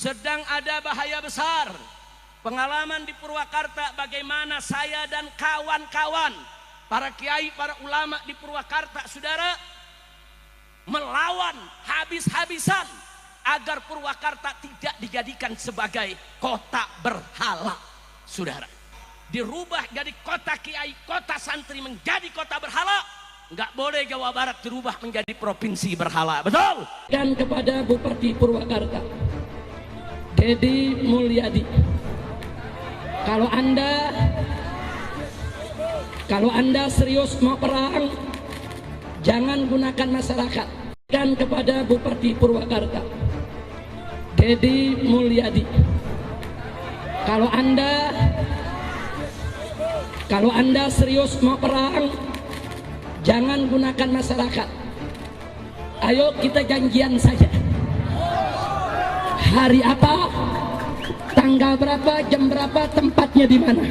sedang ada bahaya besar. Pengalaman di Purwakarta bagaimana saya dan kawan-kawan, para kiai, para ulama di Purwakarta, saudara, melawan habis-habisan agar Purwakarta tidak dijadikan sebagai kota berhala, saudara. Dirubah jadi kota kiai, kota santri menjadi kota berhala. Nggak boleh Jawa Barat dirubah menjadi provinsi berhala, betul? Dan kepada Bupati Purwakarta, Deddy Mulyadi, kalau anda serius mau perang, jangan gunakan masyarakat. Dan kepada Bupati Purwakarta, Deddy Mulyadi, kalau anda serius mau perang, jangan gunakan masyarakat. Ayo kita janjian saja. Hari apa, tanggal berapa, jam berapa, tempatnya di mana.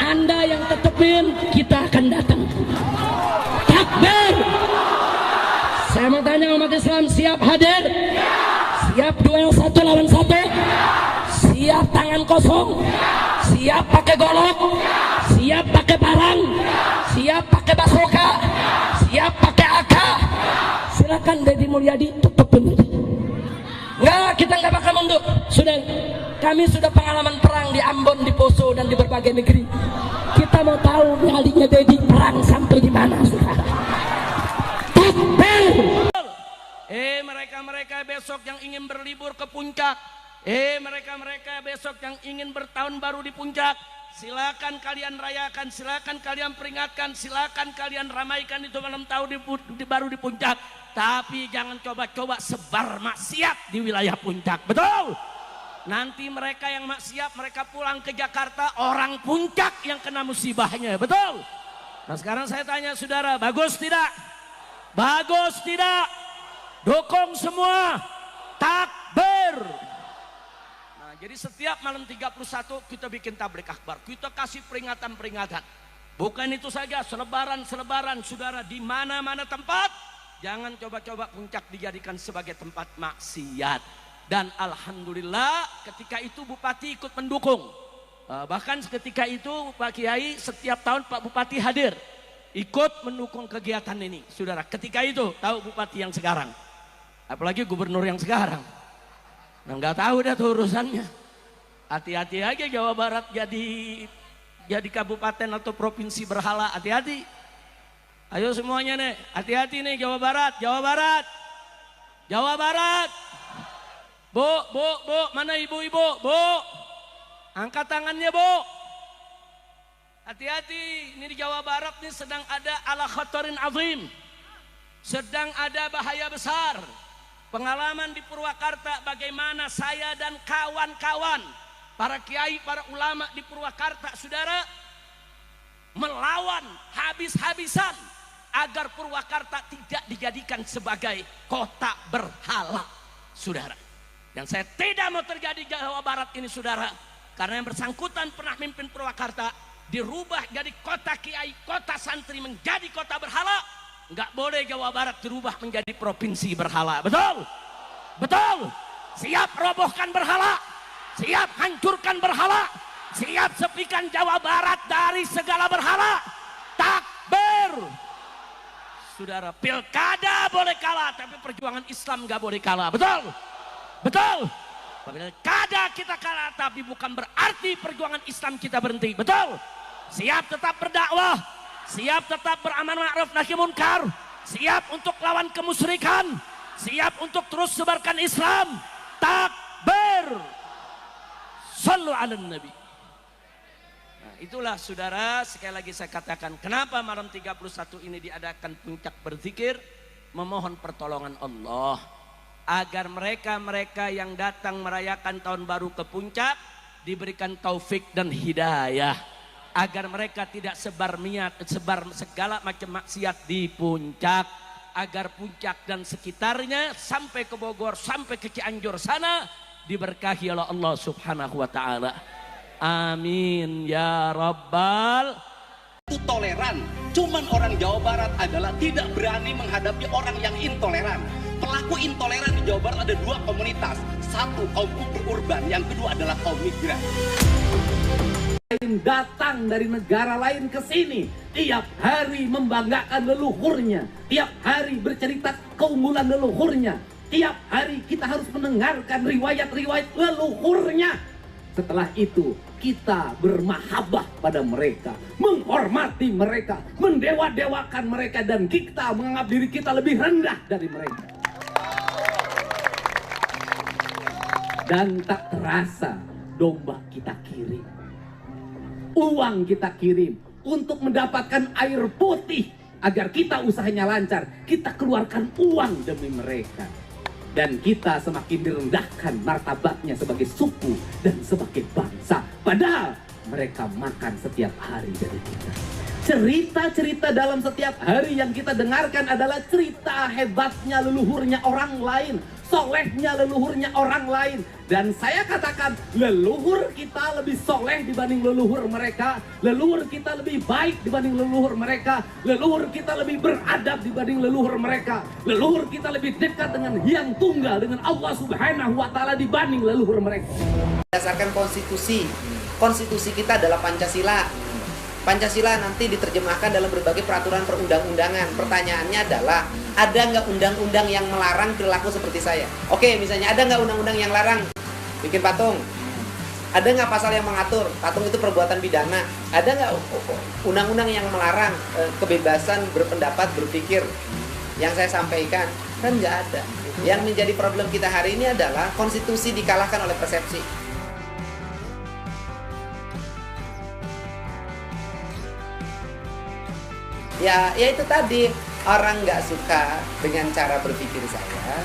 Anda yang tetepin, kita akan datang. Takbir. Saya mau tanya umat Islam, siap hadir? Siap duel 1 lawan 1? Siap tangan kosong? Siap pakai golok? Siap pakai parang? Siap pakai basoka? Siap pakai AK? Silakan Deddy Mulyadi, tetepin. Enggak, kita nggak bakal mundur. Kami sudah pengalaman perang di Ambon, di Poso, dan di berbagai negeri. Kita mau tahu adiknya Deddy perang sampai di mana, saudara. Mereka-mereka besok yang ingin berlibur ke puncak, mereka-meraka besok yang ingin bertahun baru di puncak, silakan kalian rayakan, silakan kalian peringatkan, silakan kalian ramaikan itu malam tahun baru di puncak. Tapi jangan coba-coba sebar maksiat di wilayah puncak, betul? Nanti mereka yang maksiat, mereka pulang ke Jakarta, orang puncak yang kena musibahnya, betul? Nah sekarang saya tanya saudara, bagus tidak? Bagus tidak? Dukung semua, takbir. Nah jadi setiap malam 31 kita bikin tablik akbar, kita kasih peringatan-peringatan. Bukan itu saja, selebaran-selebaran, saudara, di mana-mana tempat. Jangan coba-coba puncak dijadikan sebagai tempat maksiat. Dan alhamdulillah ketika itu Bupati ikut mendukung. Bahkan ketika itu Pak Kiai setiap tahun Pak Bupati hadir, ikut mendukung kegiatan ini, saudara. Ketika itu tahu Bupati yang sekarang, apalagi Gubernur yang sekarang, nah, nggak tahu dah tuh urusannya. Hati-hati aja Jawa Barat jadi kabupaten atau provinsi berhala, hati-hati. Ayo semuanya nih, hati-hati nih Jawa Barat, Jawa Barat, Jawa Barat. Bu, mana ibu-ibu? Bu, angkat tangannya bu. Hati-hati, ini di Jawa Barat nih sedang ada ala khatarin azim, sedang ada bahaya besar. Pengalaman di Purwakarta bagaimana saya dan kawan-kawan, para kiai, para ulama di Purwakarta, saudara, melawan habis-habisan agar Purwakarta tidak dijadikan sebagai kota berhala, saudara. Dan saya tidak mau terjadi Jawa Barat ini, saudara, karena yang bersangkutan pernah mimpin Purwakarta, dirubah jadi kota kiai, kota santri menjadi kota berhala. Nggak boleh Jawa Barat dirubah menjadi provinsi berhala, betul? Betul? Siap robohkan berhala, siap hancurkan berhala, siap sepikan Jawa Barat dari segala berhala. Takbir. Saudara, pilkada boleh kalah, tapi perjuangan Islam nggak boleh kalah, betul? Betul? Pilkada kita kalah, tapi bukan berarti perjuangan Islam kita berhenti, betul? Siap tetap berdakwah, siap tetap beramal ma'ruf nahi munkar, siap untuk lawan kemusyrikan, siap untuk terus sebarkan Islam. Takbir. Sallu ala nabi. Nah, itulah saudara, sekali lagi saya katakan, kenapa malam 31 ini diadakan puncak berzikir, memohon pertolongan Allah agar mereka-mereka yang datang merayakan tahun baru ke puncak diberikan taufik dan hidayah, agar mereka tidak sebar segala macam maksiat di puncak, agar puncak dan sekitarnya sampai ke Bogor, sampai ke Cianjur sana diberkahi oleh Allah Subhanahu wa taala. Amin ya rabbal. Itu toleran, cuman orang Jawa Barat adalah tidak berani menghadapi orang yang intoleran. Pelaku intoleran di Jawa Barat ada 2 komunitas. satu kaum urban, yang kedua adalah kaum migran. Datang dari negara lain ke sini, tiap hari membanggakan leluhurnya, tiap hari bercerita keunggulan leluhurnya, tiap hari kita harus mendengarkan riwayat-riwayat leluhurnya. Setelah itu kita bermahabbah pada mereka, menghormati mereka, mendewa-dewakan mereka, dan kita menganggap diri kita lebih rendah dari mereka. Dan tak terasa domba kita kirim, uang kita kirim untuk mendapatkan air putih agar kita usahanya lancar. Kita keluarkan uang demi mereka. Dan kita semakin direndahkan martabatnya sebagai suku dan sebagai bangsa. Padahal mereka makan setiap hari dari kita. Cerita-cerita dalam setiap hari yang kita dengarkan adalah cerita hebatnya leluhurnya orang lain, solehnya leluhurnya orang lain. Dan saya katakan, leluhur kita lebih soleh dibanding leluhur mereka, leluhur kita lebih baik dibanding leluhur mereka, leluhur kita lebih beradab dibanding leluhur mereka, leluhur kita lebih dekat dengan Hyang Tunggal, dengan Allah Subhanahu wa Ta'ala dibanding leluhur mereka. Berdasarkan konstitusi kita adalah Pancasila. Pancasila nanti diterjemahkan dalam berbagai peraturan perundang-undangan. Pertanyaannya adalah, ada nggak undang-undang yang melarang perilaku seperti saya? Oke, misalnya ada nggak undang-undang yang larang bikin patung? Ada nggak pasal yang mengatur patung itu perbuatan pidana? Ada nggak undang-undang yang melarang kebebasan berpendapat, berpikir? Yang saya sampaikan kan nggak ada. Yang menjadi problem kita hari ini adalah konstitusi dikalahkan oleh persepsi. Ya itu tadi, orang nggak suka dengan cara berpikir saya,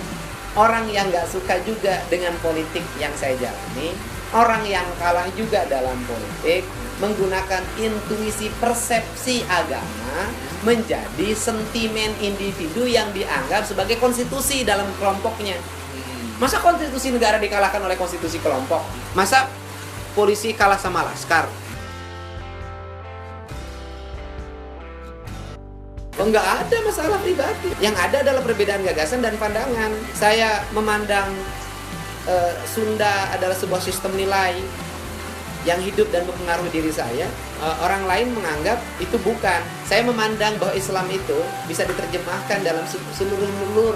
orang yang nggak suka juga dengan politik yang saya jalani, orang yang kalah juga dalam politik, menggunakan intuisi persepsi agama menjadi sentimen individu yang dianggap sebagai konstitusi dalam kelompoknya. Masa konstitusi negara dikalahkan oleh konstitusi kelompok? Masa polisi kalah sama laskar? Oh, nggak ada masalah pribadi. Yang ada adalah perbedaan gagasan dan pandangan. Saya memandang Sunda adalah sebuah sistem nilai yang hidup dan mempengaruhi diri saya. Orang lain menganggap itu bukan. Saya memandang bahwa Islam itu bisa diterjemahkan dalam seluruh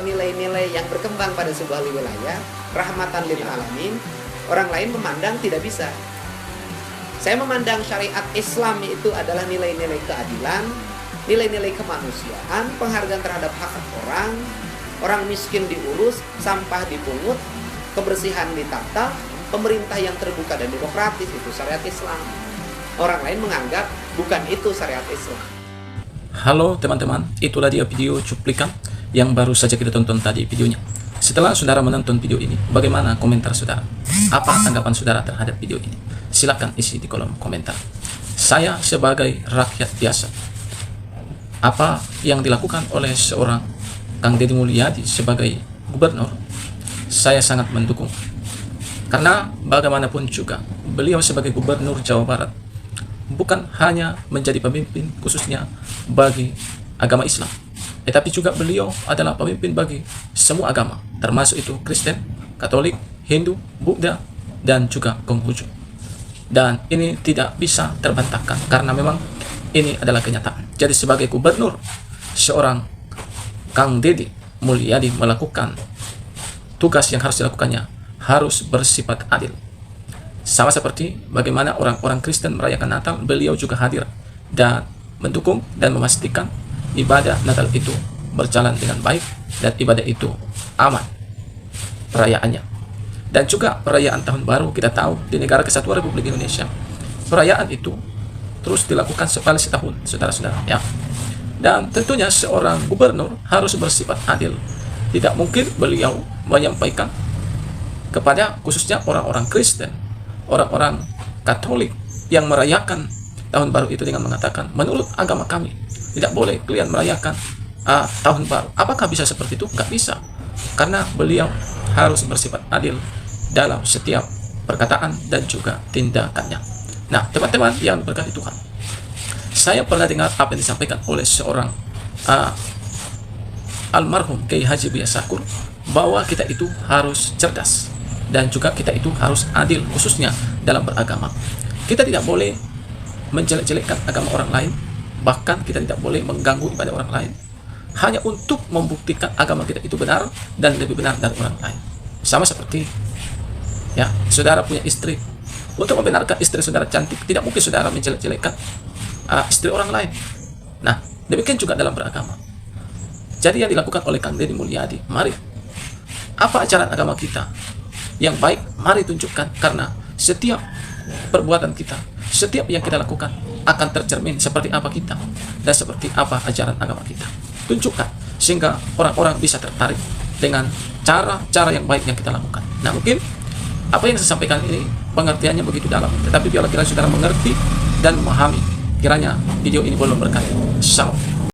nilai-nilai yang berkembang pada sebuah wilayah, rahmatan lil alamin. Orang lain memandang tidak bisa. Saya memandang syariat Islam itu adalah nilai-nilai keadilan, nilai-nilai kemanusiaan, penghargaan terhadap hak orang miskin diurus, sampah dipungut, kebersihan ditata, pemerintah yang terbuka dan demokratis, itu syariat Islam. Orang lain menganggap bukan itu syariat Islam. Halo teman-teman, itulah dia video cuplikan yang baru saja kita tonton tadi videonya. Setelah saudara menonton video ini, bagaimana komentar saudara? Apa tanggapan saudara terhadap video ini? Silakan isi di kolom komentar. Saya sebagai rakyat biasa, apa yang dilakukan oleh seorang Kang Deddy Mulyadi sebagai gubernur, saya sangat mendukung. Karena bagaimanapun juga, beliau sebagai gubernur Jawa Barat bukan hanya menjadi pemimpin khususnya bagi agama Islam, tetapi juga beliau adalah pemimpin bagi semua agama, termasuk itu Kristen, Katolik, Hindu, Buddha, dan juga Konghucu. Dan ini tidak bisa terbantahkan karena memang ini adalah kenyataan. Jadi sebagai gubernur, seorang Kang Deddy Mulyadi melakukan tugas yang harus dilakukannya harus bersifat adil. Sama seperti bagaimana orang-orang Kristen merayakan Natal, beliau juga hadir dan mendukung dan memastikan ibadah Natal itu berjalan dengan baik dan ibadah itu aman perayaannya. Dan juga perayaan Tahun Baru, kita tahu di negara Kesatuan Republik Indonesia, perayaan itu terus dilakukan sekali setahun, saudara-saudara, ya. Dan tentunya seorang gubernur harus bersifat adil. Tidak mungkin beliau menyampaikan kepada khususnya orang-orang Kristen, orang-orang Katolik yang merayakan Tahun Baru itu dengan mengatakan, menurut agama kami tidak boleh kalian merayakan Tahun Baru. Apakah bisa seperti itu? Nggak bisa. Karena beliau harus bersifat adil dalam setiap perkataan dan juga tindakannya. Nah, teman-teman yang berkati Tuhan, saya pernah dengar apa yang disampaikan oleh seorang almarhum Kiai Haji Buya Sakur bahwa kita itu harus cerdas dan juga kita itu harus adil, khususnya dalam beragama. Kita tidak boleh menjelek-jelekkan agama orang lain, bahkan kita tidak boleh mengganggu ibadah orang lain hanya untuk membuktikan agama kita itu benar dan lebih benar dari orang lain. Sama seperti ya, saudara punya istri, untuk membenarkan istri saudara cantik, tidak mungkin saudara menjelek-jelekkan istri orang lain. Nah, demikian juga dalam beragama. Jadi yang dilakukan oleh Kang Deddy Mulyadi, mari, apa ajaran agama kita yang baik, mari tunjukkan, karena setiap perbuatan kita, setiap yang kita lakukan akan tercermin seperti apa kita dan seperti apa ajaran agama kita. Tunjukkan, sehingga orang-orang bisa tertarik dengan cara-cara yang baik yang kita lakukan. Nah, mungkin apa yang saya sampaikan ini pengertiannya begitu dalam, tetapi biarlah kiranya saudara mengerti dan memahami. Kiranya video ini boleh berkah. Salam.